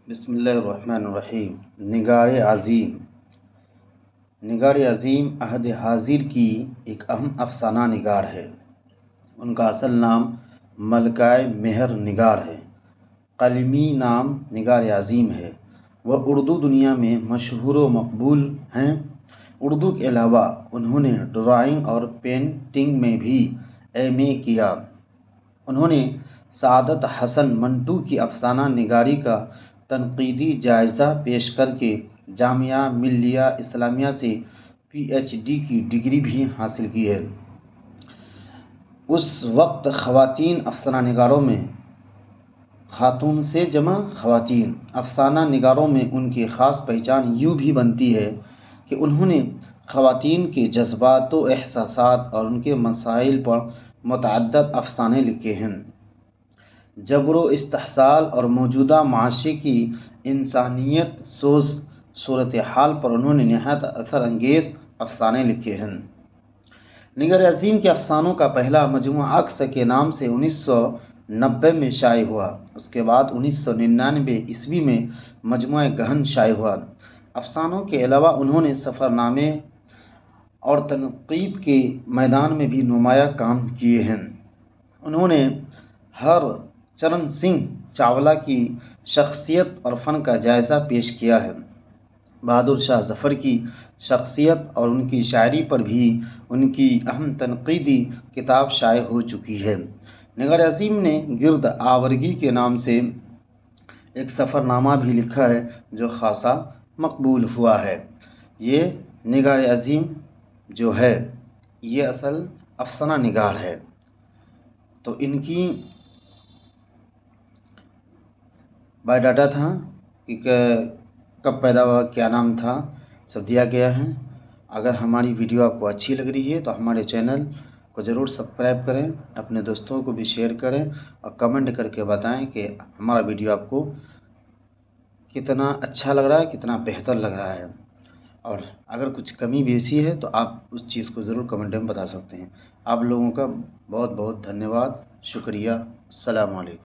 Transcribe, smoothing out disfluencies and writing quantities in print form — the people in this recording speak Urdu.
بسم اللہ الرحمن الرحیم۔ نگار عظیم۔ نگار عظیم عہد حاضر کی ایک اہم افسانہ نگار ہے۔ ان کا اصل نام ملکہ مہر نگار ہے۔ قلمی نام نگار عظیم ہے۔ وہ اردو دنیا میں مشہور و مقبول ہیں۔ اردو کے علاوہ انہوں نے ڈرائنگ اور پینٹنگ میں بھی ایم اے کیا۔ انہوں نے سعادت حسن منٹو کی افسانہ نگاری کا تنقیدی جائزہ پیش کر کے جامعہ ملیہ اسلامیہ سے پی ایچ ڈی کی ڈگری بھی حاصل کی ہے۔ اس وقت خواتین افسانہ نگاروں میں خاتون سے جمع خواتین افسانہ نگاروں میں ان کی خاص پہچان یوں بھی بنتی ہے کہ انہوں نے خواتین کے جذبات و احساسات اور ان کے مسائل پر متعدد افسانے لکھے ہیں۔ جبر و استحصال اور موجودہ معاشرے کی انسانیت سوز صورتحال پر انہوں نے نہایت اثر انگیز افسانے لکھے ہیں۔ نگار عظیم کے افسانوں کا پہلا مجموعہ عکس کے نام سے 1990 میں شائع ہوا۔ اس کے بعد 1999 عیسوی میں مجموعہ گہن شائع ہوا۔ افسانوں کے علاوہ انہوں نے سفر نامے اور تنقید کے میدان میں بھی نمایاں کام کیے ہیں۔ انہوں نے ہر چرن سنگھ چاولہ کی شخصیت اور فن کا جائزہ پیش کیا ہے۔ بہادر شاہ ظفر کی شخصیت اور ان کی شاعری پر بھی ان کی اہم تنقیدی کتاب شائع ہو چکی ہے۔ نگار عظیم نے گرد آورگی کے نام سے ایک سفر نامہ بھی لکھا ہے جو خاصا مقبول ہوا ہے۔ یہ نگار عظیم جو ہے یہ اصل افسانہ نگار ہے۔ تو ان کی بایو ڈاٹا تھا کہ کب پیدا ہوا، کیا نام تھا، سب دیا گیا ہے۔ اگر ہماری ویڈیو آپ کو اچھی لگ رہی ہے تو ہمارے چینل کو ضرور سبسکرائب کریں، اپنے دوستوں کو بھی شیئر کریں اور کمنٹ کر کے بتائیں کہ ہمارا ویڈیو آپ کو کتنا اچھا لگ رہا ہے، کتنا بہتر لگ رہا ہے۔ اور اگر کچھ کمی بیشی ہے تو آپ اس چیز کو ضرور کمنٹ میں بتا سکتے ہیں۔ آپ لوگوں کا بہت بہت دھنیہ واد، شکریہ، السلام علیکم۔